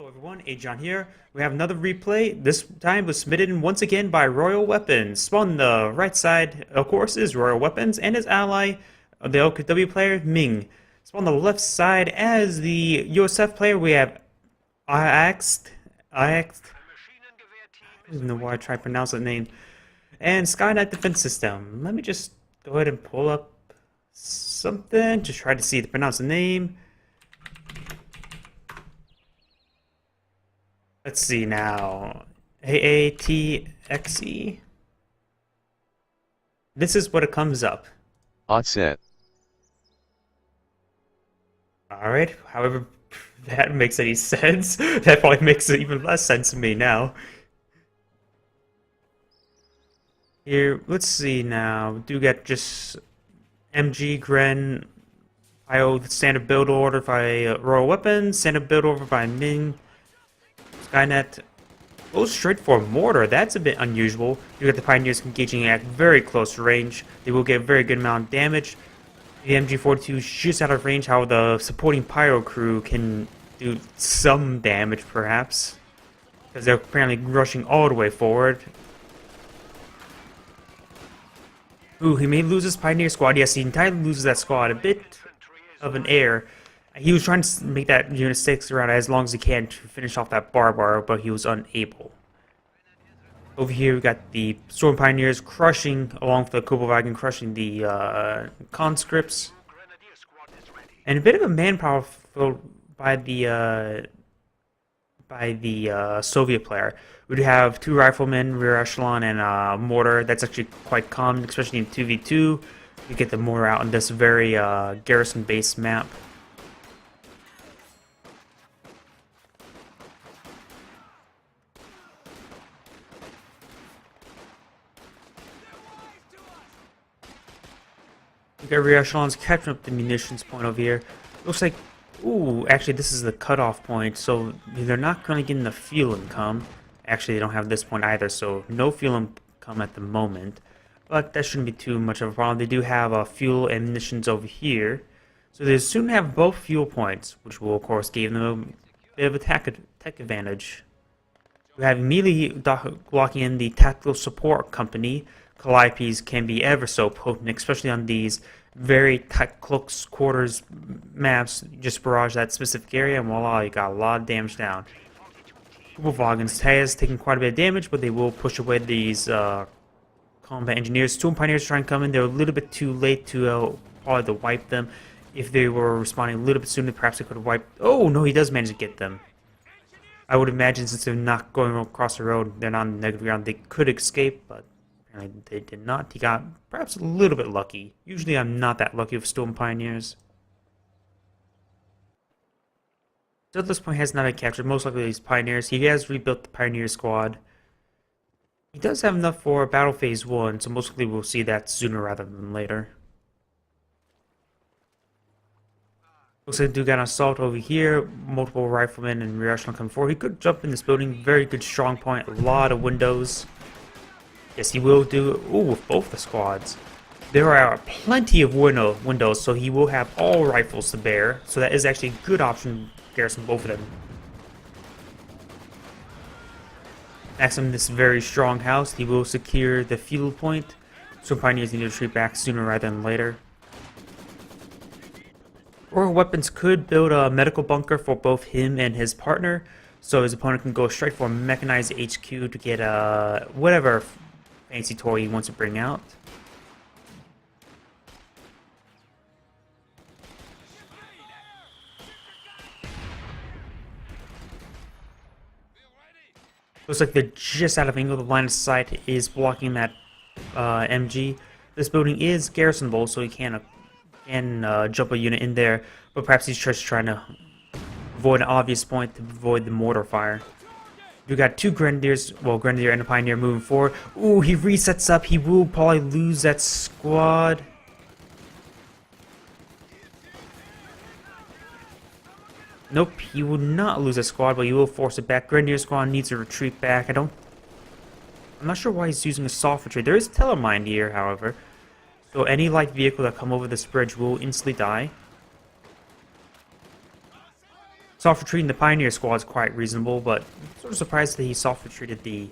Hello everyone, Agion here. We have another replay. This time was submitted once again by Royal Weapons. Spawn on the right side, of course, is Royal Weapons and his ally, the OKW player, Ming. Spawn on the left side as the USF player, we have Aatxe. I don't even know why I tried to pronounce that name. And SkynetDefenseSytem. Let me just go ahead and pull up something to try to see to pronounce the name. Let's see now. Aatxe. This is what it comes up. Aatxe. Alright, however that makes any sense. That probably makes even less sense to me now. Here, let's see now. We do get just MG, Gren, IO, the standard build order by Royal Weapons, standard build order by Ming. Skynet goes straight for a mortar. That's a bit unusual. You get the Pioneers engaging at very close range. They will get a very good amount of damage. The MG42 is just out of range, how the supporting Pyro crew can do some damage, perhaps. Because they're apparently rushing all the way forward. Ooh, he may lose his Pioneer squad. Yes, he entirely loses that squad. A bit of an error. He was trying to make that unit stick around as long as he can to finish off that barbar, but he was unable. Over here, we got the Storm Pioneers crushing, along with the Kobo crushing the conscripts. And a bit of a manpower by the Soviet player. We do have 2 riflemen, rear echelon, and a mortar. That's actually quite common, especially in 2v2. You get the mortar out on this very garrison-based map. We got rear echelons catching up the munitions point over here. Looks like, ooh, actually this is the cutoff point, so they're not currently getting the fuel income. Actually, they don't have this point either, so no fuel income at the moment. But that shouldn't be too much of a problem. They do have fuel and munitions over here, so they soon have both fuel points, which will of course give them a bit of a tech advantage. We have immediately locking in the tactical support company. Calliopes can be ever so potent, especially on these very tight close quarters maps. Just barrage that specific area, and voila, you got a lot of damage down. Kubelwagens has taken quite a bit of damage, but they will push away these combat engineers. Storm Pioneers trying to come in. They're a little bit too late to probably to wipe them. If they were responding a little bit sooner, perhaps they could have wiped. Oh no, he does manage to get them. I would imagine since they're not going across the road, they're not on the negative ground, they could escape, but apparently they did not. He got perhaps a little bit lucky. Usually I'm not that lucky with Storm Pioneers. So at this point he has not been captured. Most likely these Pioneers. He has rebuilt the Pioneer squad. He does have enough for Battle Phase 1, so most likely we'll see that sooner rather than later. Looks like they do got an assault over here. Multiple riflemen and rear echelon coming forward. He could jump in this building. Very good strong point. A lot of windows. Yes, he will do it. Ooh, with both the squads. There are plenty of windows, so he will have all rifles to bear. So that is actually a good option to garrison both of them. Next in this very strong house, he will secure the fuel point. So Pioneers need to retreat back sooner rather than later. Royal Weapons could build a medical bunker for both him and his partner, so his opponent can go straight for a mechanized HQ to get whatever fancy toy he wants to bring out. Looks like they're just out of angle. The line of sight is blocking that MG. This building is garrisonable, so he can jump a unit in there, but perhaps he's just trying to avoid an obvious point to avoid the mortar fire. We got 2 Grenadiers, well, Grenadier and a Pioneer moving forward. Ooh, he resets up. He will probably lose that squad. Nope, he will not lose that squad, but he will force it back. Grenadier squad needs to retreat back. I'm not sure why he's using assault retreat. There is telemine here, however. So any light vehicle that come over this bridge will instantly die. Soft retreating the Pioneer squad is quite reasonable, but I'm sort of surprised that he soft retreated the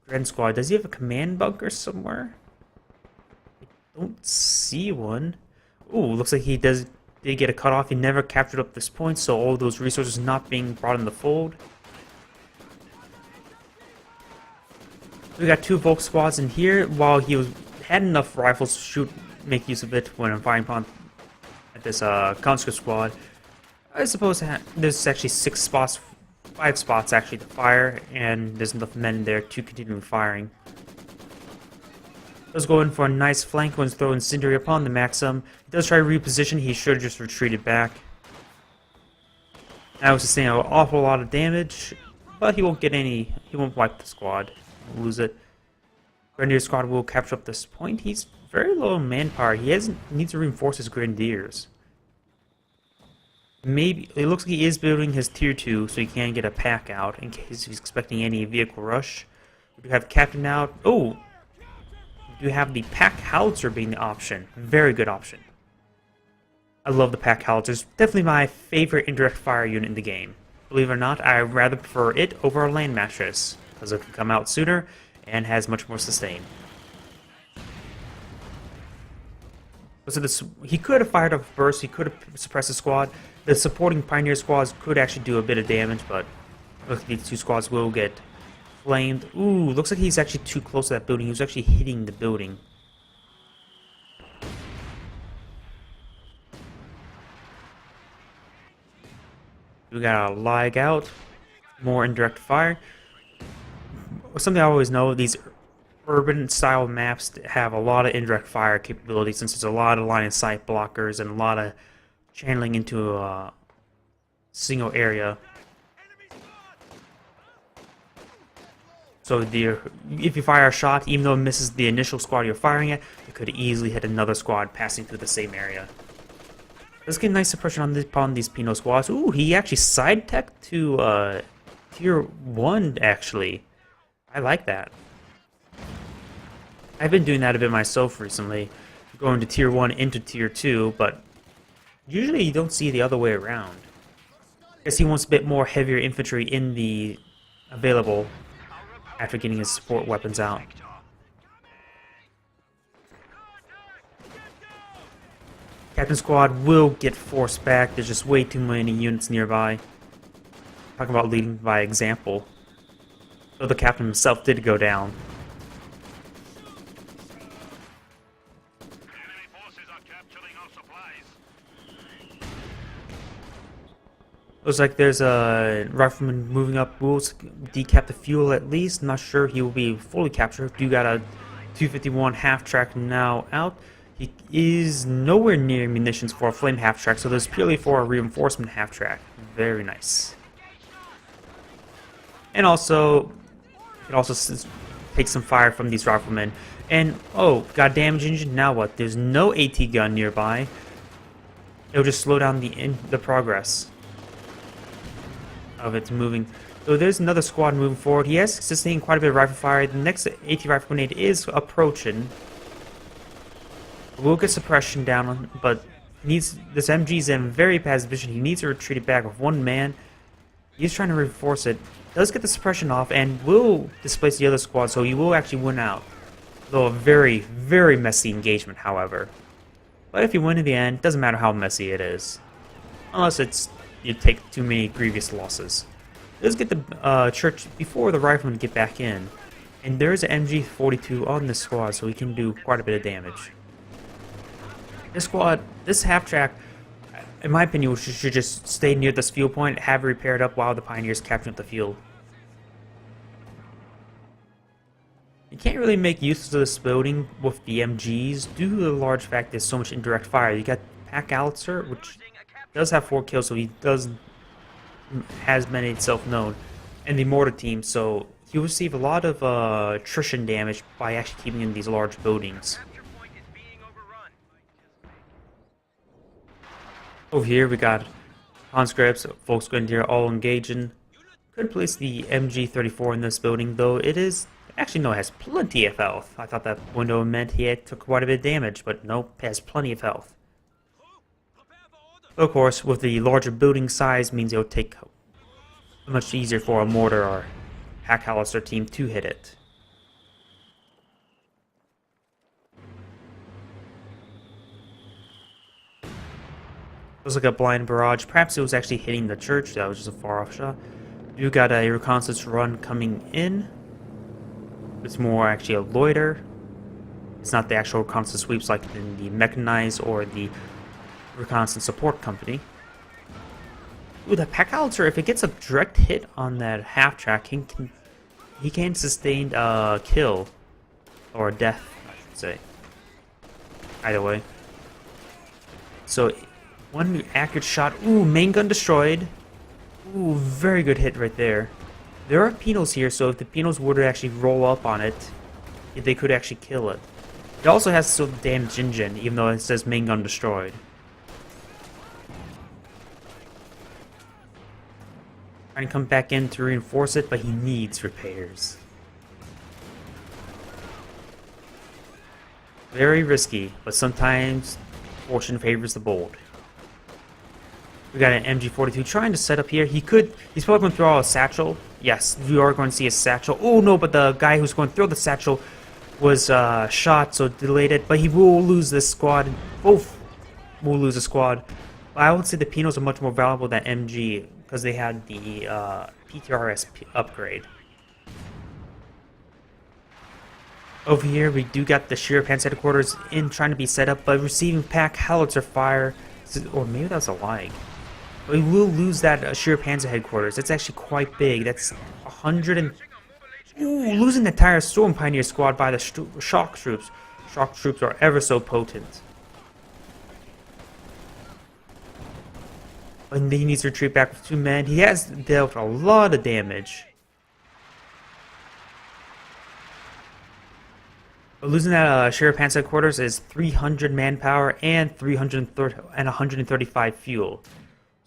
Grand squad. Does he have a command bunker somewhere? I don't see one. Ooh, looks like he did get a cutoff. He never captured up this point, so all those resources not being brought in the fold. We got 2 Volk squads in here. While he had enough rifles to make use of it when firing upon at this conscript squad, I suppose there's actually 5 spots actually to fire, and there's enough men there to continue firing. Does go in for a nice flank when throw incendiary upon the Maxim. He does try to reposition. He should have just retreated back. That was sustained an awful lot of damage, but he won't get any. He won't wipe the squad. Lose it. Grenadier squad will capture up this point. He's very low in manpower. He needs to reinforce his Grenadiers. Maybe it looks like he is building his tier 2 so he can get a pack out in case he's expecting any vehicle rush. We do have captain out. Oh, we do have the pack howitzer being the option. Very good option. I love the pack howitzer. It's definitely my favorite indirect fire unit in the game. Believe it or not, I rather prefer it over a land mattress because it can come out sooner and has much more sustain. So he could have fired off burst, he could have suppressed the squad. The supporting Pioneer squads could actually do a bit of damage, but looks like these 2 squads will get flamed. Ooh, looks like he's actually too close to that building. He was actually hitting the building. We got a lag out, more indirect fire. Something I always know, these urban style maps have a lot of indirect fire capability since there's a lot of line of sight blockers and a lot of channeling into a single area. So if you fire a shot, even though it misses the initial squad you're firing at, it could easily hit another squad passing through the same area. Let's get nice suppression upon these Pino squads. Ooh, he actually side tech to tier 1 actually. I like that. I've been doing that a bit myself recently, going to tier 1 into tier 2, but usually you don't see the other way around. I guess he wants a bit more heavier infantry in the available after getting his support weapons out. Captain squad will get forced back. There's just way too many units nearby. Talking about leading by example. So the captain himself did go down. Looks like there's a rifleman moving up. We'll decap the fuel at least. Not sure he will be fully captured. Do got a 251 half track now out. He is nowhere near munitions for a flame half track, so there's purely for a reinforcement half track. Very nice. And also, it also takes some fire from these riflemen. And oh, got a damage engine. Now what? There's no AT gun nearby. It'll just slow down the progress of it moving. So there's another squad moving forward. He has sustained quite a bit of rifle fire. The next AT rifle grenade is approaching. We'll get suppression down, but this MG's in very bad position. He needs to retreat it back with 1 man. He's trying to reinforce it. Does get the suppression off and will displace the other squad, so he will actually win out. Though a very, very messy engagement, however. But if you win in the end, doesn't matter how messy it is. Unless you take too many grievous losses. Let's get the church before the riflemen get back in. And there's an MG42 on this squad, so he can do quite a bit of damage. This half-track, in my opinion, should just stay near this fuel point, have it repaired up while the Pioneers capture up the fuel. You can't really make use of this building with the MGs due to the large fact there's so much indirect fire. You got Pack Aatxe, which does have 4 kills, so he has made itself known, and the mortar team, so he'll receive a lot of attrition damage by actually keeping in these large buildings. Over here we got conscripts, Volksgrenadier all engaging. Could place the MG34 in this building, though it is actually no, it has plenty of health. I thought that window meant he took quite a bit of damage, but nope, it has plenty of health. Of course, with the larger building size means he'll take much easier for a mortar or pack howitzer team to hit it. Looks like a blind barrage. Perhaps it was actually hitting the church. That was just a far off shot. You got a reconnaissance run coming in. It's more actually a loiter. It's not the actual reconnaissance sweeps like in the mechanized or the reconnaissance support company. Ooh, that pack howitzer, if it gets a direct hit on that half track, he can sustain a kill or a death, I should say. Either way. So one accurate shot. Ooh, main gun destroyed. Ooh, very good hit right there. There are penals here, so if the penals were to actually roll up on it, they could actually kill it. It also has still damage engine, even though it says main gun destroyed. Trying to come back in to reinforce it, but he needs repairs. Very risky, but sometimes fortune favors the bold. We got an MG42 trying to set up here. He's probably going to throw out a satchel. Yes, we are going to see a satchel. Oh no, but the guy who's going to throw the satchel was shot, so delayed it. But he will lose this squad. Both will lose a squad. But I would say the Pinos are much more valuable than MG because they had the PTRS upgrade. Over here, we do got the Sheer Pants headquarters in trying to be set up, but receiving pack howitzer fire. Or maybe that was a lag. We will lose that Sheer Panzer headquarters. It's actually quite big. That's 100 and... Ooh, losing the entire Storm Pioneer squad by the shock troops. Shock troops are ever so potent. And he needs to retreat back with 2 men. He has dealt a lot of damage. But losing that Sheer Panzer headquarters is 300 manpower and 135 fuel.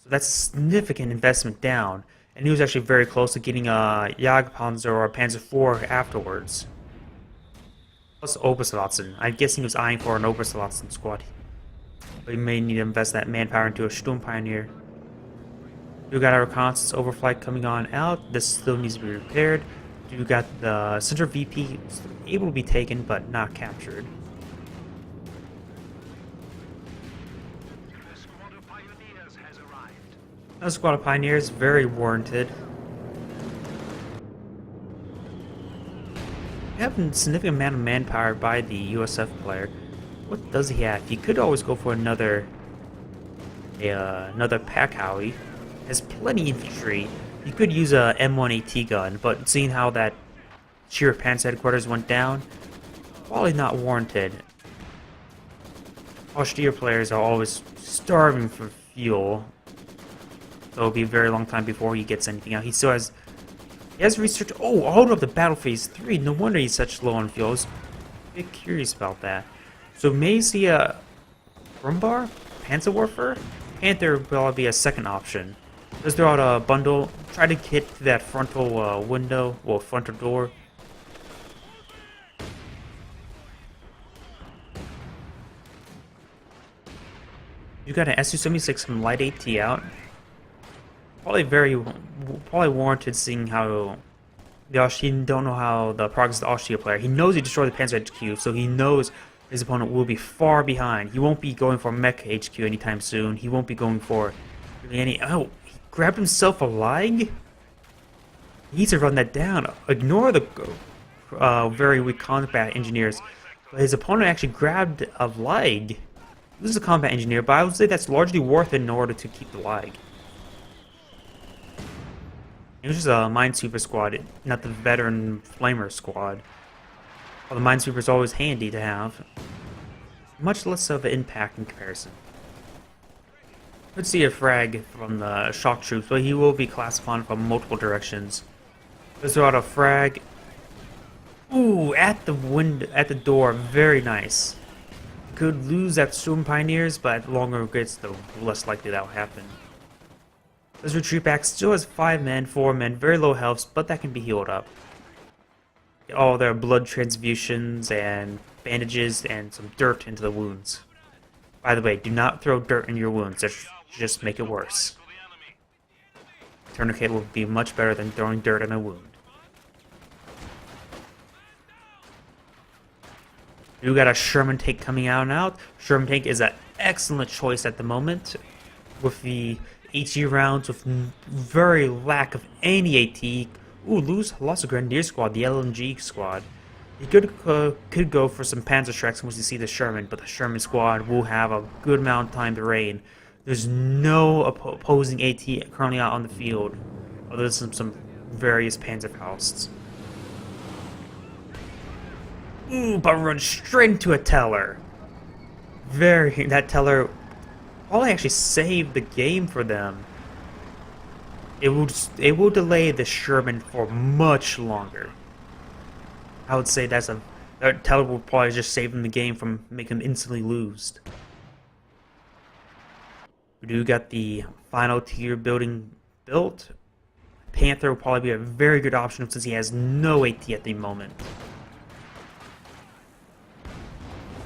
That's a significant investment down, and he was actually very close to getting a Jagdpanzer or a Panzer IV afterwards. Plus Obersoldaten. I'm guessing he was eyeing for an Obersoldaten squad, but he may need to invest that manpower into a Sturm Pioneer. We got our reconnaissance overflight coming on out. This still needs to be repaired. We got the center VP able to be taken, but not captured. Another squad of Pioneers, very warranted. We have a significant amount of manpower by the USF player. What does he have? He could always go for another pack howie. Has plenty of infantry. He could use a M1AT gun, but seeing how that Sheer Pants headquarters went down, probably not warranted. Austere players are always starving for fuel. So it'll be a very long time before he gets anything out. He still has... He has research... Oh, hold up the Battle Phase 3. No wonder he's such low on fuel. I was a bit curious about that. So may see a... Rumbar? Panzerwerfer? Panther will be a second option. Let's throw out a bundle. Try to get to that frontal window. Well, frontal door. You got an Su-76 from Light AT out. Probably warranted, seeing how the Aatche don't know how the progress of the Aatche player. He knows he destroyed the Panzer HQ, so he knows his opponent will be far behind. He won't be going for Mech HQ anytime soon. He won't be going for really any... Oh, he grabbed himself a lag? He needs to run that down. Ignore the very weak combat engineers. But his opponent actually grabbed a lag. This is a combat engineer, but I would say that's largely worth it in order to keep the lag. It was just a Minesweeper squad, not the veteran Flamer squad. Well, the Minesweeper is always handy to have. Much less of an impact in comparison. Let's see a frag from the shock troops, but he will be classifying from multiple directions. Let's throw out a frag. Ooh, at the window, at the door, very nice. Could lose that Storm Pioneers, but the longer it gets, the less likely that will happen. This retreat back still has 5 men, 4 men, very low health, but that can be healed up. Get all their blood transfusions and bandages and some dirt into the wounds. By the way, do not throw dirt in your wounds, just make it worse. Tourniquet will be much better than throwing dirt in a wound. You got a Sherman tank coming out and out. Sherman tank is an excellent choice at the moment with the HE rounds, with very lack of any AT. Ooh, lost a Grenadier squad, the LMG squad. You could go for some Panzer Strikes once you see the Sherman, but the Sherman squad will have a good amount of time to rain. There's no opposing AT currently out on the field, other than some various Panzerfausts. Ooh, but run straight into a Teller. That Teller probably actually saved the game for them. It will delay the Sherman for much longer. I would say that Teller will probably just save them the game from making them instantly lose. We do got the final tier building built. Panther will probably be a very good option since he has no AT at the moment.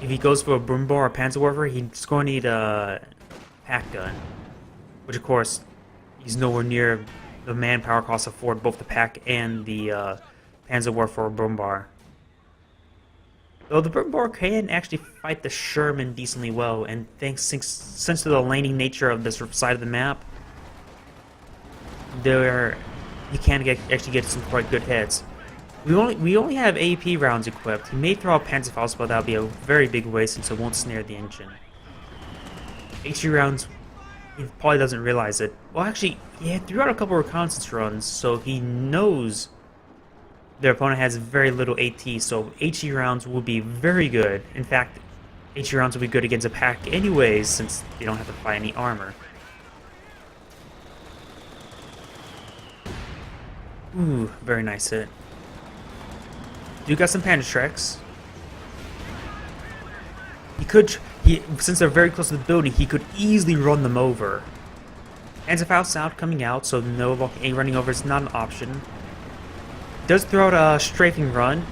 If he goes for a Brummbär or Panzerwerfer, he's going to need a pack gun. Which, of course, he's nowhere near the manpower cost of Ford, both the pack and the Panzerwerfer or Brummbär. Though the Brummbär can actually fight the Sherman decently well, and since to the laning nature of this side of the map, he can actually get some quite good hits. We only have AP rounds equipped. He may throw out Panzerfaust, but that would be a very big waste since it won't snare the engine. HE rounds, he probably doesn't realize it. Well, actually, he threw out a couple of reconnaissance runs, so he knows their opponent has very little AT, so HE rounds will be very good. In fact, HE rounds will be good against a pack anyways, since they don't have to fight any armor. Ooh, very nice hit. You got some Panzerschrecks. Since they're very close to the building, he could easily run them over. Panzerfaust out, coming out, so no running over is not an option. Does throw out a strafing run,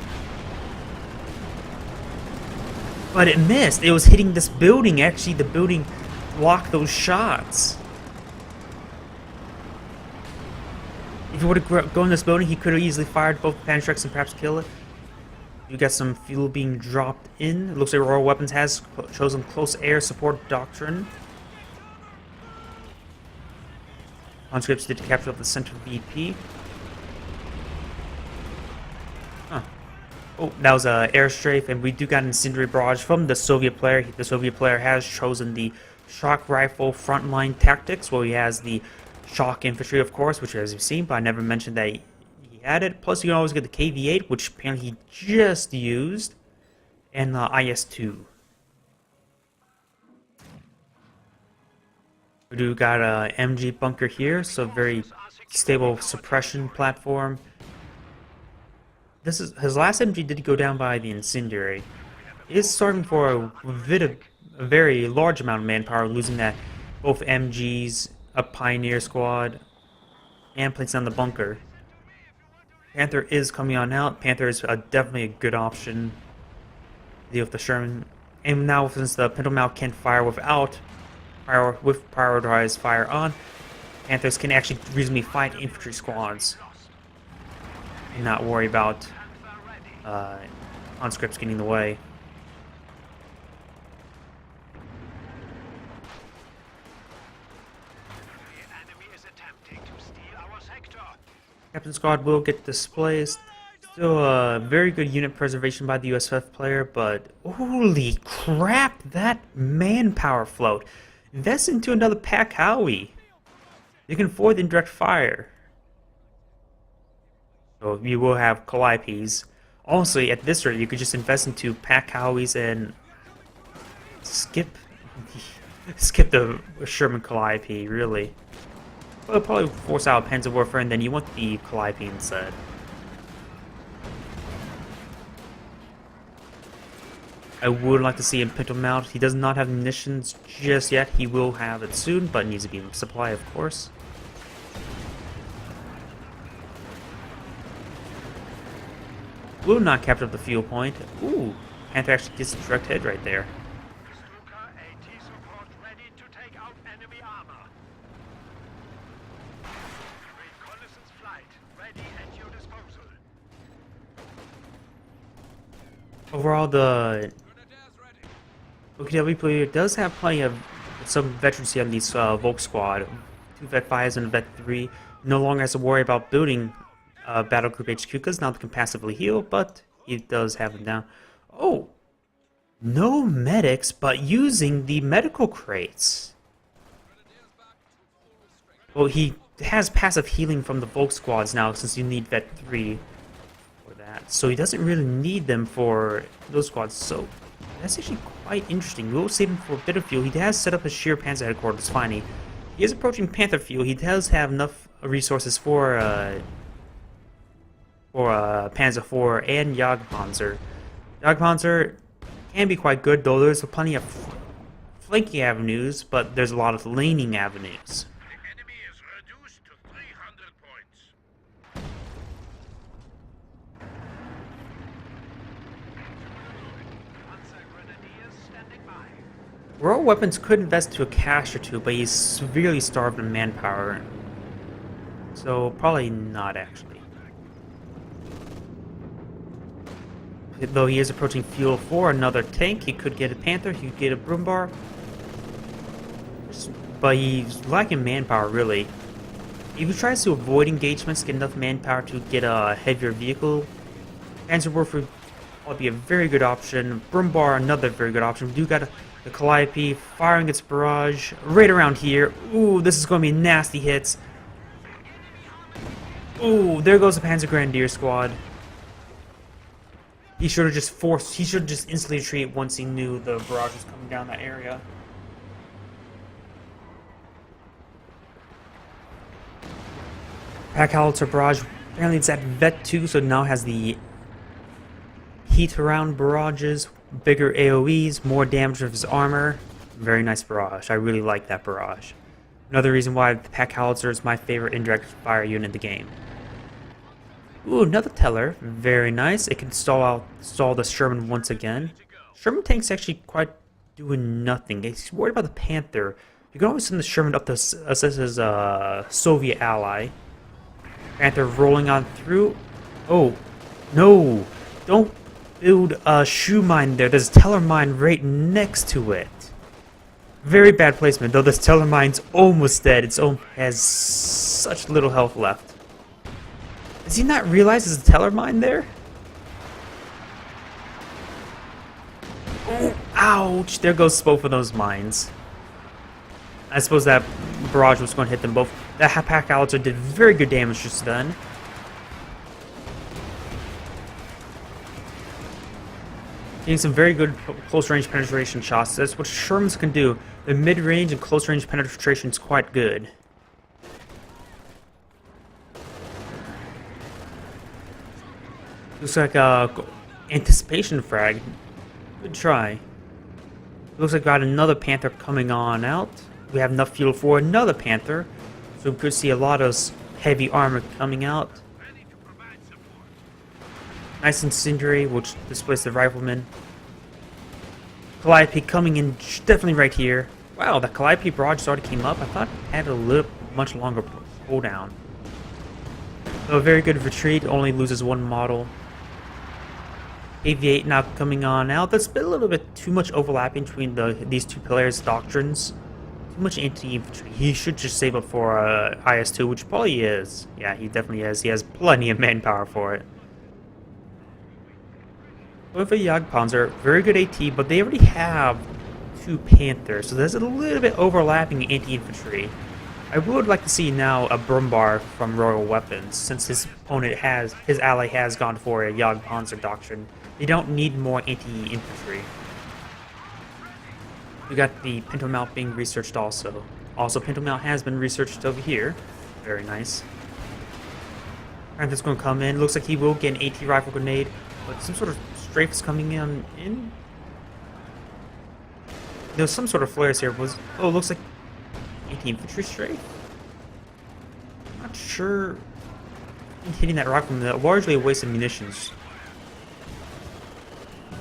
but it missed. It was hitting this building. Actually, the building blocked those shots. If he would have gone in this building, he could have easily fired both Panzerschrecks and perhaps kill it. You got some fuel being dropped in. It looks like Royal Weapons has chosen close air support doctrine. Conscripts did capture up the center VP. Huh. Oh, that was an airstrafe, and we do got an incendiary barrage from the Soviet player. The Soviet player has chosen the shock rifle frontline tactics, where he has the shock infantry, of course, which as you've seen, but I never mentioned that he had it. Plus, you can always get the KV-8, which apparently he just used, and the IS-2. We do got a MG bunker here, so very stable suppression platform. His last MG did go down by the incendiary. He is starting for a very large amount of manpower, losing that both MGs, a Pioneer squad, and placing on the bunker. Panther is coming on out. Panther is definitely a good option to deal with the Sherman. And now, since the Pinto Mount can fire with prioritized fire on, Panthers can actually reasonably fight infantry squads and not worry about conscripts getting in the way. Captain Squad will get displaced. Still a very good unit preservation by the USF player, but holy crap, that manpower float. Invest into another Pack Howie. You can avoid indirect fire. So you will have Calliopes. Also, at this rate, you could just invest into Pack Howies and skip the Sherman Calliope, really. Well, it'll probably force out Panzerwerfer, and then you want the Calliope instead. I would like to see him Pinto Mount. He does not have munitions just yet. He will have it soon, but needs to be in supply, of course. Will not capture the fuel point. Ooh, Panther actually gets a direct hit right there. Overall, the OKW player does have plenty of some veterancy on these Volk squad. 2 Vet 5s and a Vet 3. No longer has to worry about building Battle Group HQ because now they can passively heal, but he does have them down. Oh! No medics, but using the medical crates. Well, he has passive healing from the Volk squads now since you need Vet 3 for that. So he doesn't really need them for those squads, so that's actually quite interesting. We'll save him for a bit of fuel. He has set up a sheer Panzer headquarters finally. He is approaching Panther fuel. He does have enough resources for Panzer IV and Jagdpanzer. Jagdpanzer can be quite good, though there's plenty of flanking avenues, but there's a lot of laning avenues. The enemy is reduced to 300 points. Royal Weapons could invest to a cache or two, but he's severely starved in manpower. So probably not, actually. Though he is approaching fuel for another tank, he could get a Panther, he could get a Broombar. But he's lacking manpower, really. If he tries to avoid engagements, get enough manpower to get a heavier vehicle, Panzerwerfer would probably be a very good option. Broombar, another very good option. We do got the Calliope firing its barrage right around here. Ooh, this is going to be nasty hits. Ooh, there goes the Panzer Grenadier squad. He should have just instantly retreated once he knew the barrage was coming down that area. Pack Howitzer barrage, apparently it's at Vet 2, so it now has the heat around barrages, bigger AoEs, more damage with his armor. Very nice barrage. I really like that barrage. Another reason why the Pack Howitzer is my favorite indirect fire unit in the game. Ooh, another Teller. Very nice. It can stall the Sherman once again. Sherman tank's actually quite doing nothing. He's worried about the Panther. You can always send the Sherman up to assess his Soviet ally. Panther rolling on through. Oh, no. Don't build a shoe mine there. There's a Teller mine right next to it. Very bad placement, though this Teller mine's almost dead. It has such little health left. Does he not realize there's a Teller mine there? Oh, ouch! There goes both of those mines. I suppose that barrage was going to hit them both. That Pack Howitzer did very good damage just then. Getting some very good close-range penetration shots. That's what Shermans can do. The mid-range and close-range penetration is quite good. Looks like anticipation frag. Good try. Looks like we got another Panther coming on out. We have enough fuel for another Panther, so we could see a lot of heavy armor coming out. Nice incendiary, which displays the rifleman. Calliope coming in definitely right here. Wow, that Calliope barrage already came up. I thought it had a little much longer cooldown. So a very good retreat, only loses one model. AV-8 now coming on out. There's been a little bit too much overlapping between these two players' doctrines. Too much anti-infantry. He should just save up for IS-2, which probably is. Yeah, he definitely is. He has plenty of manpower for it. With a Jagdpanzer, very good AT, but they already have two Panthers, so there's a little bit overlapping anti-infantry. I would like to see now a Broombar from Royal Weapons, since his ally has gone for a Jagdpanzer doctrine. They don't need more anti-infantry. We got the Pinto Mount being researched also. Also, Pinto Mount has been researched over here. Very nice. Panther's going to come in. Looks like he will get an AT rifle grenade, but some sort of strafe is coming in. There's some sort of flares here. Oh, looks like anti-infantry strafe. I'm not sure. Hitting that rock from the largely a waste of munitions.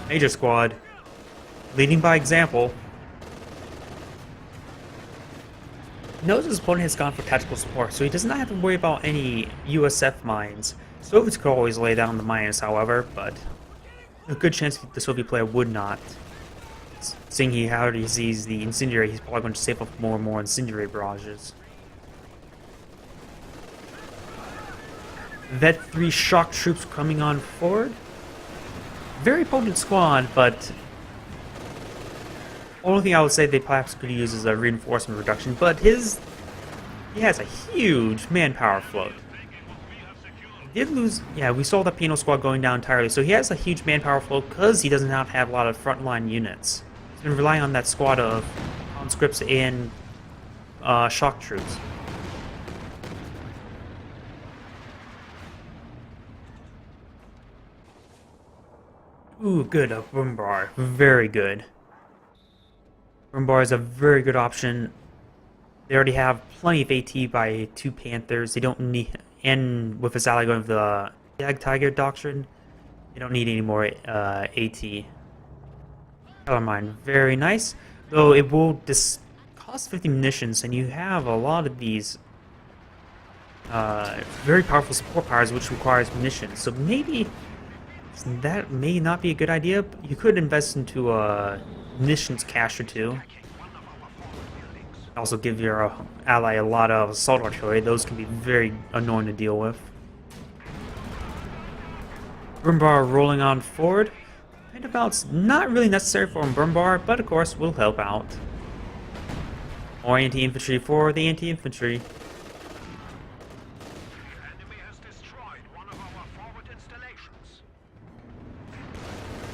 Major squad, leading by example. He knows his opponent has gone for tactical support, so he does not have to worry about any USF mines. Soviets could always lay down the mines, however, but a good chance the Soviet player would not. Seeing he already sees the incendiary, he's probably going to save up more and more incendiary barrages. Vet 3 shock troops coming on forward. Very potent squad, but only thing I would say they perhaps could use is a reinforcement reduction, but he has a huge manpower float. He did lose, yeah, we saw the penal squad going down entirely, so he has a huge manpower float because he does not have a lot of frontline units. He's been relying on that squad of conscripts and shock troops. Ooh, good, a Brumbar, very good. Brumbar is a very good option. They already have plenty of AT by 2 Panthers. They don't need, and with his ally going with the Jag Tiger doctrine, they don't need any more AT. Color mine, very nice. Though it will cost 50 munitions, and you have a lot of these very powerful support powers, which requires munitions. So maybe that may not be a good idea. But you could invest into a munitions cache or 2. Also give your ally a lot of assault artillery. Those can be very annoying to deal with. Brumbar rolling on forward. Roundabout's not really necessary for Brumbar, but of course will help out. More anti-infantry for the anti-infantry.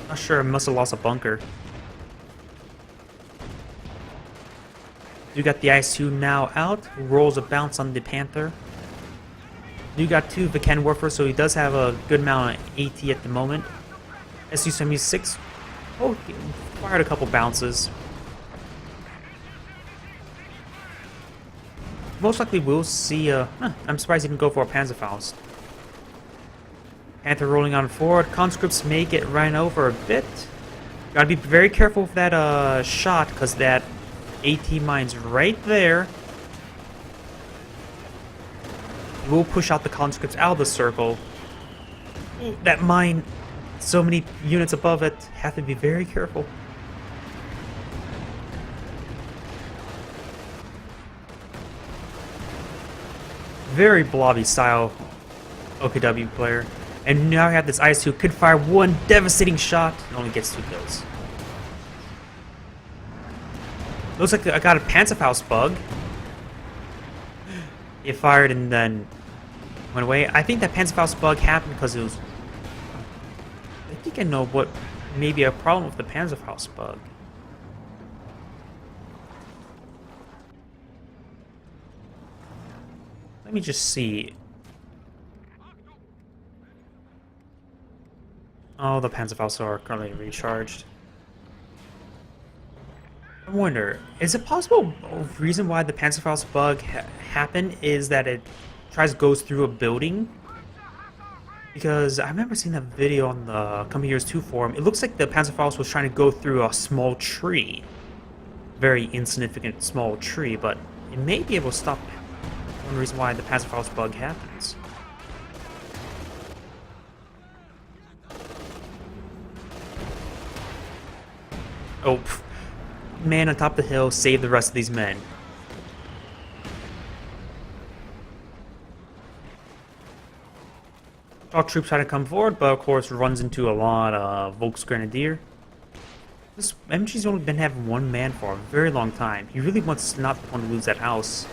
Not sure, must have lost a bunker. You got the IS-2 now out, rolls a bounce on the Panther. You got 2 Viken Warfare, so he does have a good amount of AT at the moment. Su-76, oh, he fired a couple bounces. Most likely we'll see, I'm surprised he didn't go for a Panzerfaust. Panther rolling on forward, conscripts may get ran over a bit. Gotta be very careful with that shot, because that AT mine's right there. We'll push out the conscripts out of the circle. That mine, so many units above it, have to be very careful. Very blobby style OKW player. And now I have this IS-2 who could fire one devastating shot and only gets 2 kills. Looks like I got a Panzerfaust bug. It fired and then went away. I think that Panzerfaust bug happened because it was... I think I know what may be a problem with the Panzerfaust bug. Let me just see. Oh, the Panzerfausts are currently recharged. I wonder, is it possible a reason why the Panzerfaust bug happened is that it goes through a building? Because I remember seeing that video on the Come Here's 2 forum. It looks like the Panzerfaust was trying to go through a small tree. Very insignificant small tree, but it may be able to stop one reason why the Panzerfaust bug happens. Oh, man on top of the hill, save the rest of these men. All troops try to come forward, but of course runs into a lot of Volksgrenadier. This MG's only been having 1 man for a very long time. He really wants not to want to lose that house.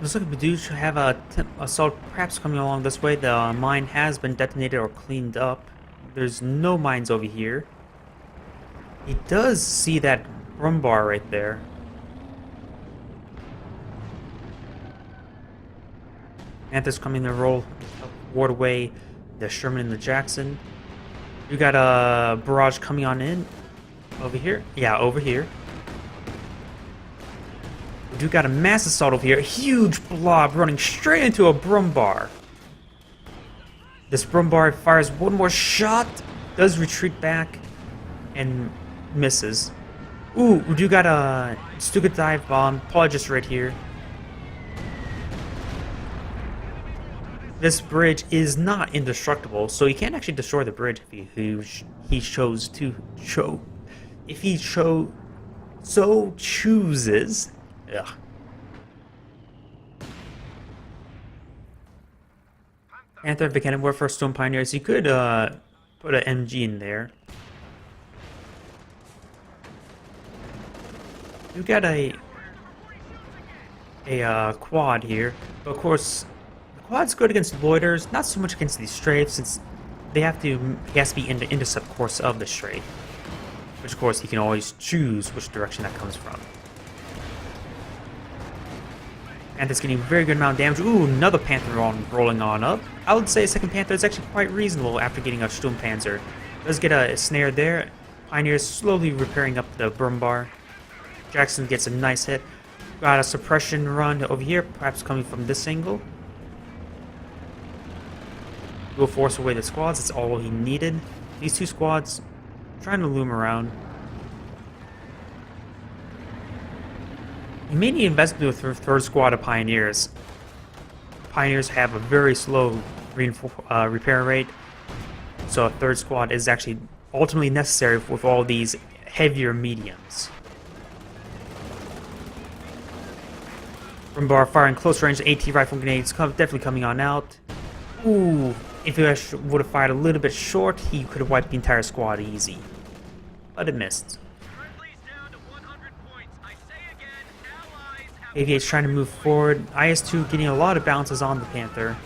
Looks like we do have a assault perhaps coming along this way. The mine has been detonated or cleaned up. There's no mines over here. He does see that Brumbar right there. Panthers coming to roll ward away the Sherman and the Jackson. You got a barrage coming on in over here. Yeah, over here. We do got a mass assault over here. A huge blob running straight into a Brumbar. This Brumbar fires one more shot, does retreat back, and misses. Ooh, we do got a stupid dive bomb. Probably just right here. This bridge is not indestructible, so you can't actually destroy the bridge if he chose to show. If he so chooses. Ugh. Panther, if it can work for Stone Pioneers, you could put an MG in there. You got a quad here, but of course the quad's good against loiters, not so much against these strafes, since he has to be in the intercept course of the strafe, which of course he can always choose which direction that comes from. Panther's getting a very good amount of damage. Ooh, another Panther rolling on up. I would say second Panther is actually quite reasonable after getting a Sturmpanzer. Does get a snare there. Pioneers slowly repairing up the Brumbar. Jackson gets a nice hit. Got a suppression run over here, perhaps coming from this angle. Will force away the squads, that's all he needed. These two squads trying to loom around. You may need to invest in a third squad of Pioneers. Pioneers have a very slow repair rate, so a third squad is actually ultimately necessary with all these heavier mediums. Brumbar firing close range AT rifle grenades, definitely coming on out. Ooh, if he would have fired a little bit short, he could have wiped the entire squad easy. But it missed. AV8's trying to move forward. IS-2 getting a lot of bounces on the Panther.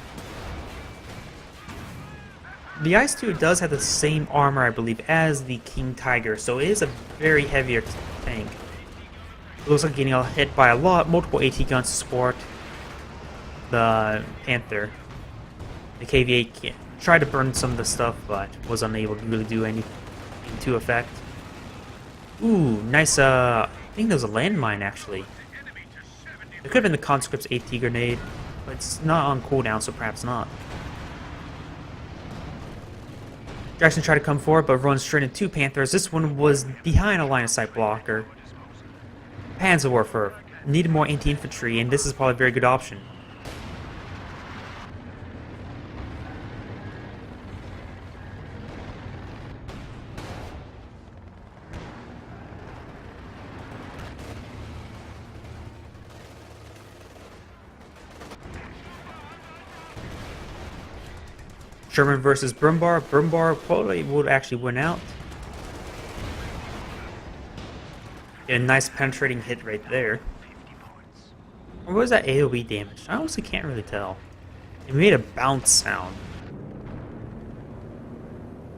The IS-2 does have the same armor, I believe, as the King Tiger, so it is a very heavier tank. It looks like getting hit by multiple AT guns to support the Panther. The KV-8 tried to burn some of the stuff, but was unable to really do anything to effect. Ooh, nice, I think that was a landmine, actually. It could have been the Conscript's AT grenade, but it's not on cooldown, so perhaps not. Jackson tried to come forward, but runs straight into two Panthers. This one was behind a line-of-sight blocker. Panzerwerfer needed more anti-infantry, and this is probably a very good option. Sherman versus Brumbar. Brumbar probably would actually win out. Get a nice penetrating hit right there. Or what was that AoE damage? I honestly can't really tell. It made a bounce sound.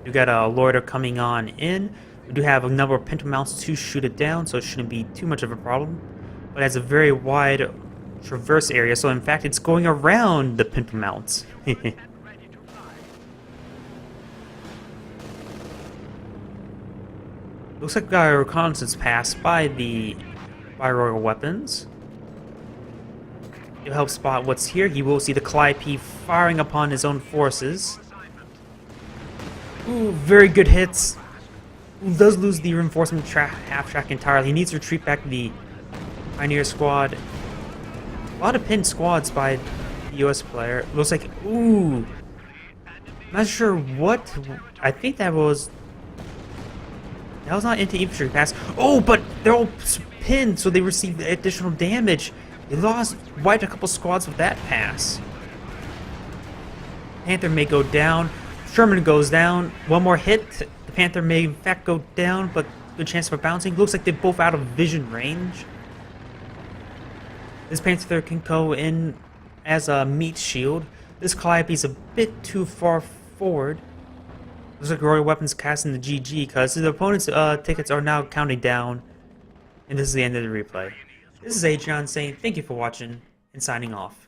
We got a loiter coming on in. We do have a number of pinto mounts to shoot it down, so it shouldn't be too much of a problem. But it has a very wide traverse area, so in fact it's going around the pinto mounts. Looks like we got a reconnaissance pass by Royal Weapons. It'll help spot what's here. He will see the Calliope firing upon his own forces. Ooh, very good hits. Ooh, does lose the reinforcement half-track entirely. He needs to retreat back to the Pioneer squad. A lot of pinned squads by the US player. Looks like, ooh. Not sure what. I think that was not anti-infantry pass. Oh, but they're all pinned, so they received additional damage. They wiped a couple squads with that pass. Panther may go down. Sherman goes down. One more hit. The Panther may in fact go down, but good chance for bouncing. Looks like they're both out of vision range. This Panther can go in as a meat shield. This Calliope's a bit too far forward. Looks like Royal Weapons casting the GG because the opponent's tickets are now counting down. And this is the end of the replay. This is Aatxe saying thank you for watching and signing off.